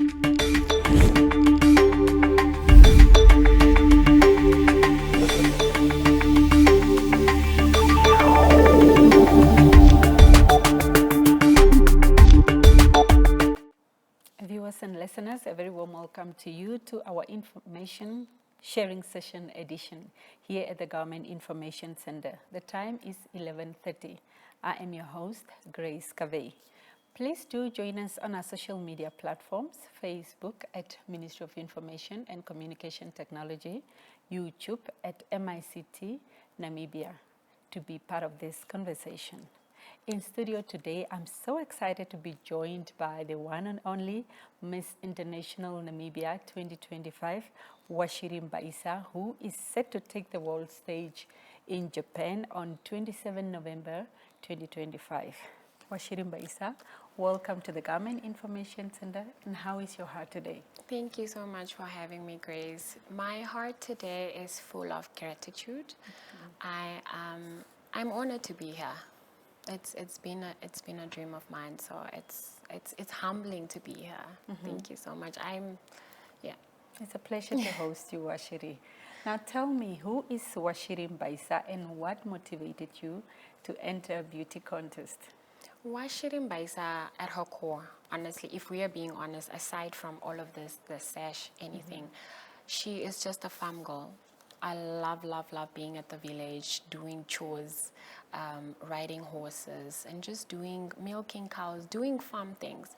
Viewers and listeners, a very warm welcome to you to our information sharing session edition here at the Government Information Center. The time is 11:30. I am your host, Grace Cavey. Please do join us on our social media platforms, Facebook at Ministry of Information and Communication Technology, YouTube at MICT Namibia, to be part of this conversation. In studio today, I'm so excited to be joined by the one and only Miss International Namibia 2025, Uatjiri Mbaisa, who is set to take the world stage in Japan on 27 November 2025. Uatjiri Mbaisa, welcome to the Government Information Center, and how is your heart today? Thank you so much for having me, Grace. My heart today is full of gratitude. I'm honored to be here. It's been a dream of mine, so it's humbling to be here. Thank you so much. It's a pleasure to host you, Uatjiri. Now tell me, who is Uatjiri Mbaisa and what motivated you to enter a beauty contest? Uatjiri Mbaisa, at her core, honestly, if we are being honest, aside from all of this, the sash, anything, she is just a farm girl. I love being at the village, doing chores, riding horses, and just milking cows, doing farm things.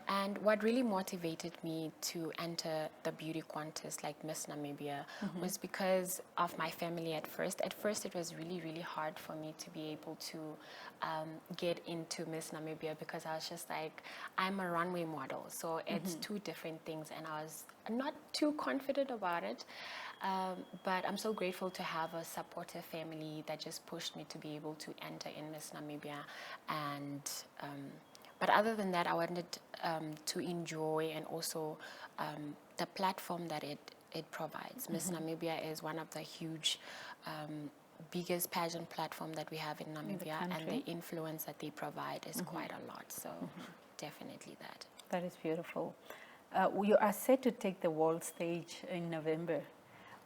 And what really motivated me to enter the beauty contest like Miss Namibia was because of my family at first. At first, it was really, really hard for me to be able to get into Miss Namibia because I was just like, I'm a runway model. So it's two different things, and I was not too confident about it. But I'm so grateful to have a supportive family that just pushed me to be able to enter in Miss Namibia. And but other than that, I wanted to enjoy and also the platform that it provides. Miss Namibia is one of the huge biggest pageant platform that we have in Namibia, and the influence that they provide is quite a lot. So definitely that. That is beautiful. You are set to take the world stage in November.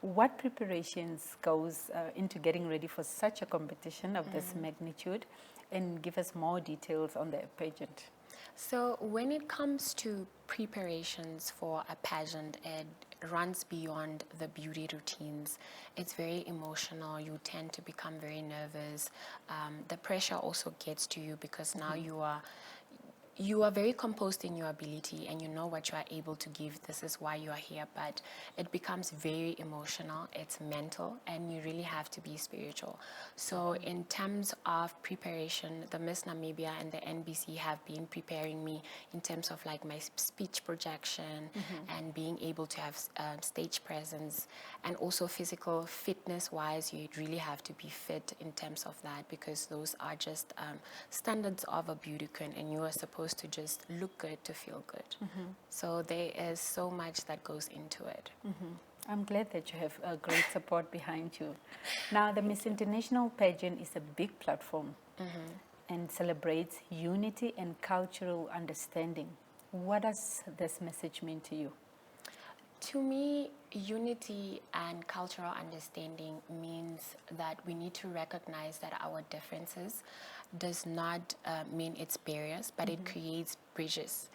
What preparations goes into getting ready for such a competition of this magnitude, and give us more details on the pageant? So when it comes to preparations for a pageant, it runs beyond the beauty routines. It's very emotional. You tend to become very nervous. The pressure also gets to you because now you are very composed in your ability and you know what you are able to give. This is why you are here, but it becomes very emotional. It's mental, and you really have to be spiritual. So in terms of preparation, the Miss Namibia and the NBC have been preparing me in terms of like my speech projection and being able to have stage presence, and also physical fitness wise, you really have to be fit in terms of that, because those are just standards of a beauty queen, and you are supposed to just look good to feel good. So there is so much that goes into it. I'm glad that you have a great support behind you. Now, the Miss International pageant is a big platform and celebrates unity and cultural understanding. What does this message mean to you? To me, unity and cultural understanding means that we need to recognize that our differences does not mean it's barriers, but it creates bridges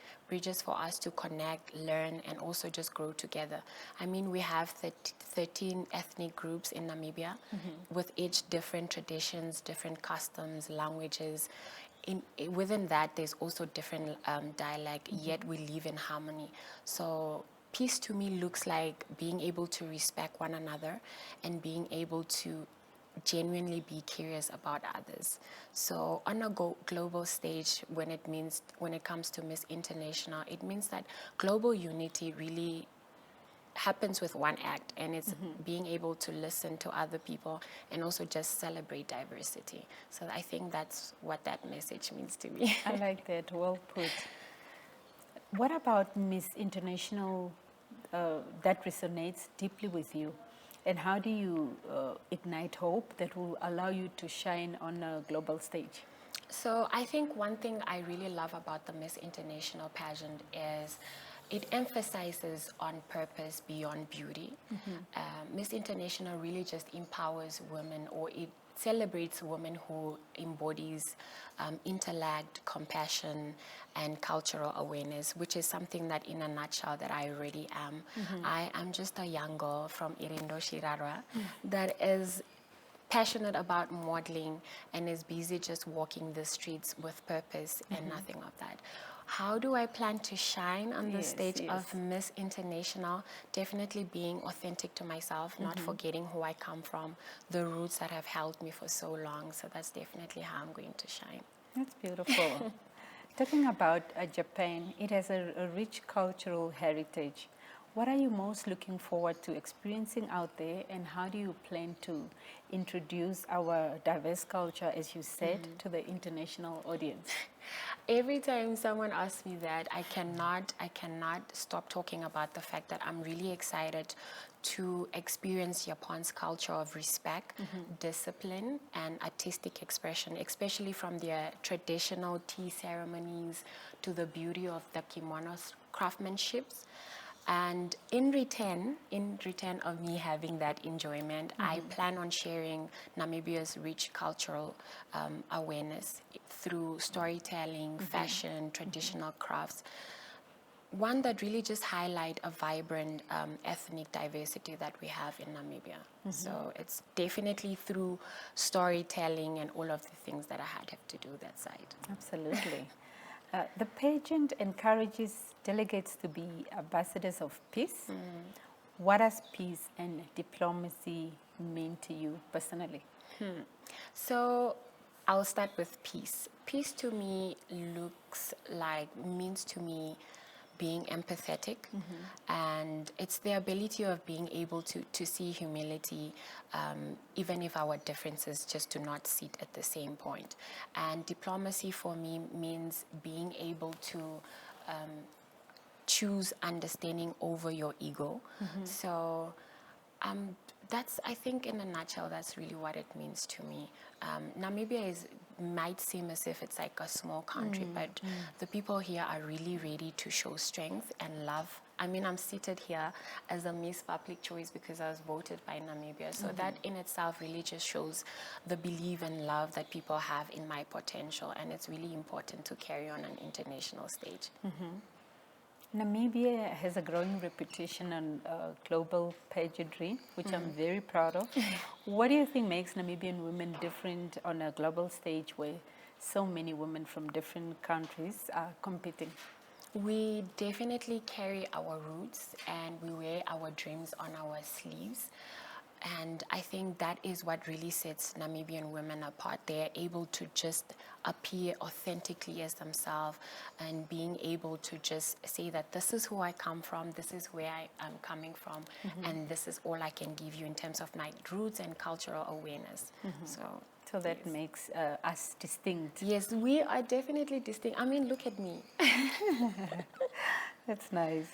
for us to connect, learn, and also just grow together. I mean, we have 13 ethnic groups in Namibia with each different traditions, different customs, languages. Within that, there's also different dialect, yet we live in harmony. So peace to me looks like being able to respect one another and being able to genuinely be curious about others. So on a global stage, when it comes to Miss International, it means that global unity really happens with one act, and it's being able to listen to other people and also just celebrate diversity. So I think that's what that message means to me. I like that. Well put. What about Miss International that resonates deeply with you? And how do you ignite hope that will allow you to shine on a global stage? So I think one thing I really love about the Miss International pageant is it emphasizes on purpose beyond beauty. Miss International really just empowers women, or it celebrates women who embodies intellect, compassion, and cultural awareness, which is something that, in a nutshell, that I already am. I am just a young girl from Irindo Shirara that is passionate about modeling and is busy just walking the streets with purpose and nothing of that. How do I plan to shine on the stage of Miss International? Definitely being authentic to myself, not forgetting who I come from, the roots that have held me for so long. So that's definitely how I'm going to shine. That's beautiful. Talking about Japan, it has a rich cultural heritage. What are you most looking forward to experiencing out there, and how do you plan to introduce our diverse culture, as you said, to the international audience? Every time someone asks me that, I cannot stop talking about the fact that I'm really excited to experience Japan's culture of respect, discipline, and artistic expression, especially from their traditional tea ceremonies to the beauty of the kimono craftsmanships. And in return of me having that enjoyment, I plan on sharing Namibia's rich cultural awareness through storytelling, fashion, traditional crafts. One that really just highlight a vibrant ethnic diversity that we have in Namibia. So it's definitely through storytelling and all of the things that I have to do that side. Absolutely. The pageant encourages delegates to be ambassadors of peace. What does peace and diplomacy mean to you personally? So I'll start with peace. Peace to me means to me being empathetic, and it's the ability of being able to see humility, even if our differences just do not sit at the same point. And diplomacy for me means being able to choose understanding over your ego. So that's, I think, in a nutshell, that's really what it means to me. Namibia might seem as if it's like a small country, but the people here are really ready to show strength and love. I mean, I'm seated here as a Miss Public Choice because I was voted by Namibia. So that in itself really just shows the belief and love that people have in my potential. And it's really important to carry on an international stage. Namibia has a growing reputation on global pageantry, which I'm very proud of. What do you think makes Namibian women different on a global stage where so many women from different countries are competing? We definitely carry our roots and we wear our dreams on our sleeves. And I think that is what really sets Namibian women apart. They are able to just appear authentically as themselves and being able to just say that this is who I come from, this is where I am coming from, and this is all I can give you in terms of my roots and cultural awareness. So that makes us distinct. Yes, we are definitely distinct. I mean, look at me. That's nice.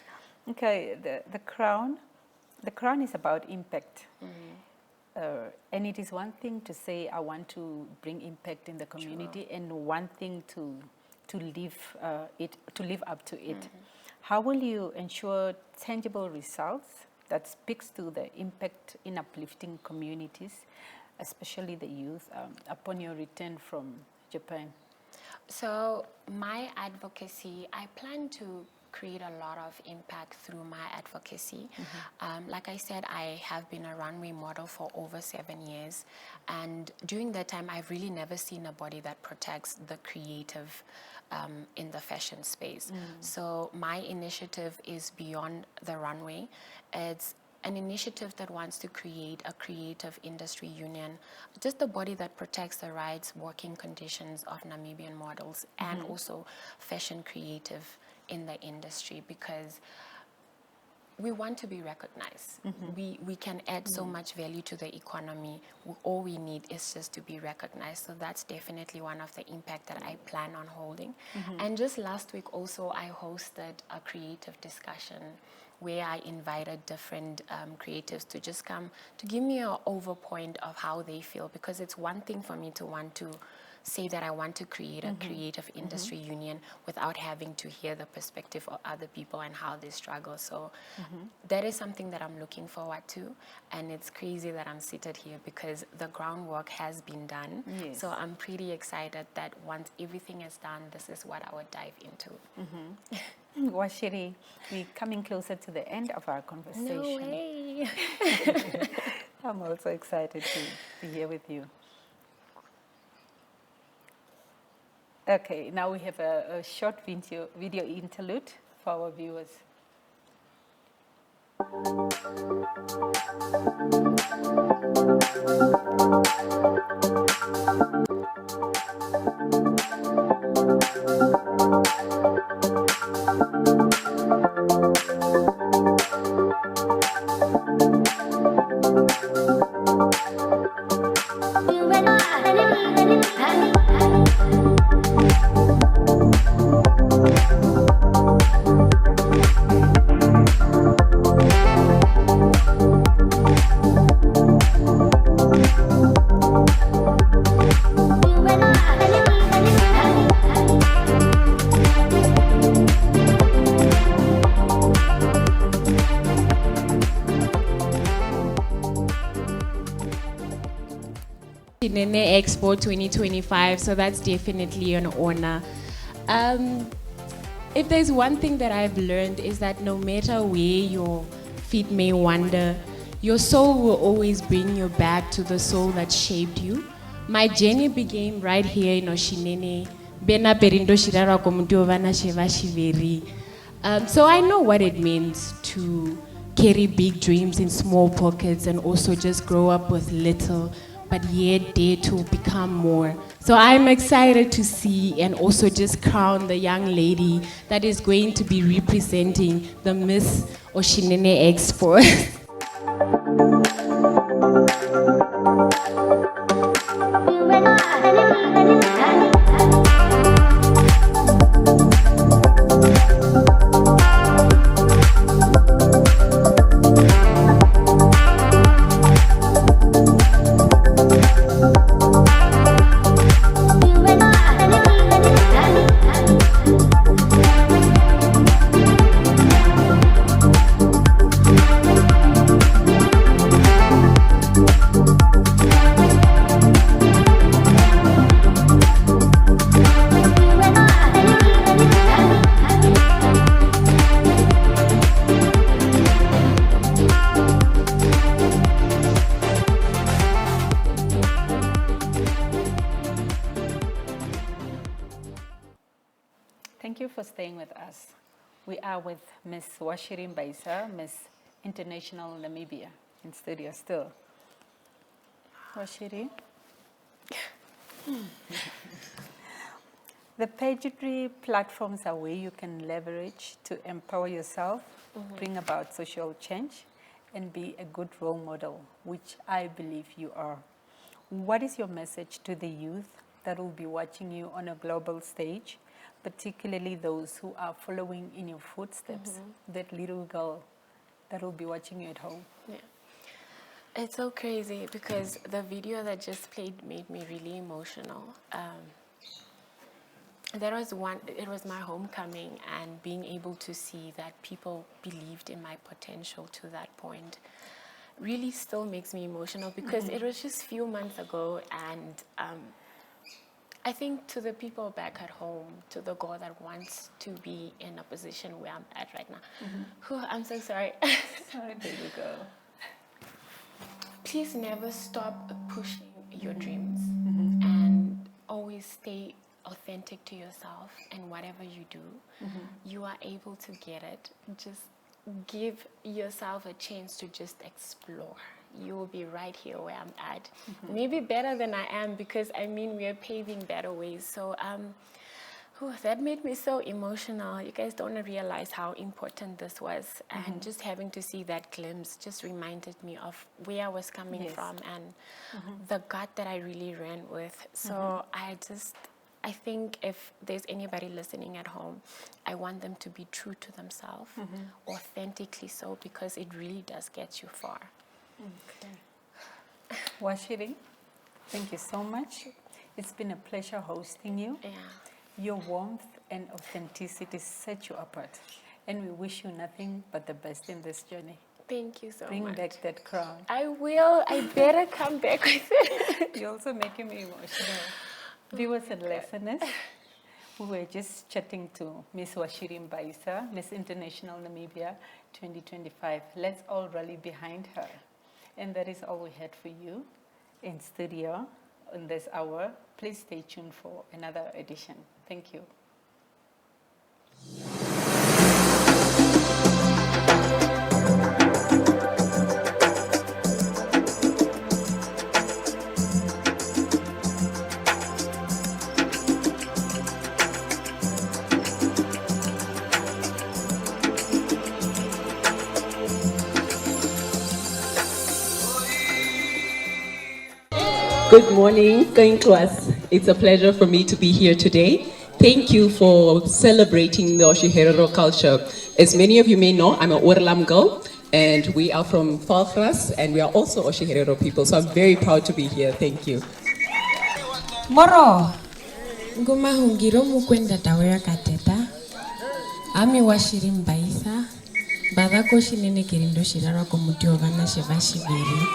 Okay, the crown. The crown is about impact. And it is one thing to say, I want to bring impact in the community, and one thing to live up to it. How will you ensure tangible results that speaks to the impact in uplifting communities, especially the youth, upon your return from Japan? So my advocacy, I plan to create a lot of impact through my advocacy. Like I said, I have been a runway model for over 7 years, and during that time I've really never seen a body that protects the creative in the fashion space. So my initiative is beyond the runway. It's an initiative that wants to create a creative industry union, just a body that protects the rights, working conditions of Namibian models and also fashion creative in the industry, because we want to be recognized. We can add so much value to the economy. All we need is just to be recognized. So that's definitely one of the impact that I plan on holding. And just last week also, I hosted a creative discussion where I invited different creatives to just come to give me an overpoint of how they feel, because it's one thing for me to want to say that I want to create a creative industry union without having to hear the perspective of other people and how they struggle. So that is something that I'm looking forward to, and it's crazy that I'm seated here because the groundwork has been done. Yes. So I'm pretty excited that once everything is done, this is what I would dive into. Uatjiri, we're coming closer to the end of our conversation. No way. I'm also excited to be here with you. Okay, now we have a short video interlude for our viewers. Nene Expo 2025, so that's definitely an honor. If there's one thing that I've learned is that no matter where your feet may wander, your soul will always bring you back to the soul that shaped you. My journey began right here in Oshinene. So I know what it means to carry big dreams in small pockets and also just grow up with little, but yet dare to become more. So I'm excited to see and also just crown the young lady that is going to be representing the Miss Oshinene Expo. Thank you for staying with us. We are with Miss Uatjiri Mbaisa, Miss International Namibia, in studio still. Uatjiri. The pageantry platforms are where you can leverage to empower yourself, bring about social change, and be a good role model, which I believe you are. What is your message to the youth that will be watching you on a global stage, particularly those who are following in your footsteps, that little girl that will be watching you at home? Yeah. It's so crazy because the video that just played made me really emotional. It was my homecoming, and being able to see that people believed in my potential to that point really still makes me emotional because it was just a few months ago, and I think to the people back at home, to the girl that wants to be in a position where I'm at right now, whew, I'm so sorry. Sorry, baby girl. Please never stop pushing your dreams and always stay authentic to yourself, and whatever you do, you are able to get it. Just give yourself a chance to just explore. You will be right here where I'm at. Maybe better than I am, because I mean we are paving better ways. So that made me so emotional. You guys don't realize how important this was. And just having to see that glimpse just reminded me of where I was coming from and the gut that I really ran with. So I think if there's anybody listening at home, I want them to be true to themselves, authentically so, because it really does get you far. Okay. Uatjiri, thank you so much. It's been a pleasure hosting you. Yeah. Your warmth and authenticity set you apart. And we wish you nothing but the best in this journey. Thank you so Bring much. back that crown. I will. I better come back with it. You're also making me emotional. Viewers and listeners, we were just chatting to Miss Uatjiri Mbaisa, Miss International Namibia 2025. Let's all rally behind her. And that is all we had for you in studio in this hour. Please stay tuned for another edition. Thank you. Good morning, going class. It's a pleasure for me to be here today. Thank you for celebrating the Oshihero culture. As many of you may know, I'm an Orlam girl, and we are from Falkras, and we are also Oshihero people, so I'm very proud to be here. Thank you. Moro, ngoma hungiro mukwenda tawera kateta. Ami Uatjiri Mbaisa, badako shinene kirindo shirara komutio vana sheva shiviri.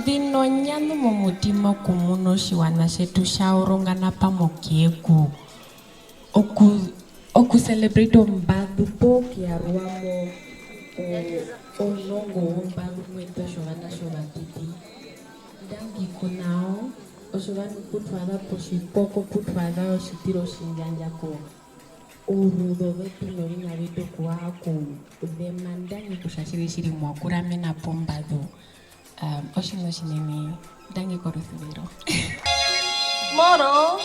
Vinonyano momutima kumuno shiwana shetu shaurongana pamokiegu. Oku celebrate mbadu poki aruamo onongo mbadu mwento shovana shovatiti. Dangi kunao oshovani putwada poshipoko putwada oshitiro shinjanja ko urudo vetu norina vitu kuako demandangi kushashirishiri mwakuramena pombadu. Oshino shineni dangi korusivero. Moro,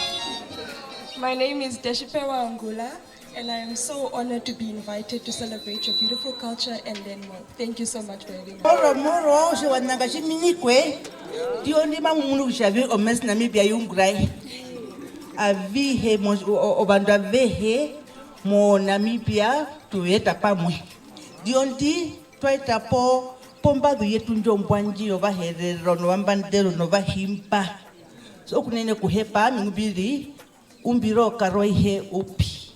my name is Deshipewa Angula, and I am so honored to be invited to celebrate your beautiful culture and then more. Thank you so much for having me. Moro, she was Nagashi Minikwe. The only man who shavi o mes Namibia Yungrai. A vihe mos obanda vehe mo Namibia to etapamwe. The only twaita po pomba do yetu njombanji ova herero no ambandero no vahimpa. So kunene kuhepa ngubiri umbiro karoihe upi.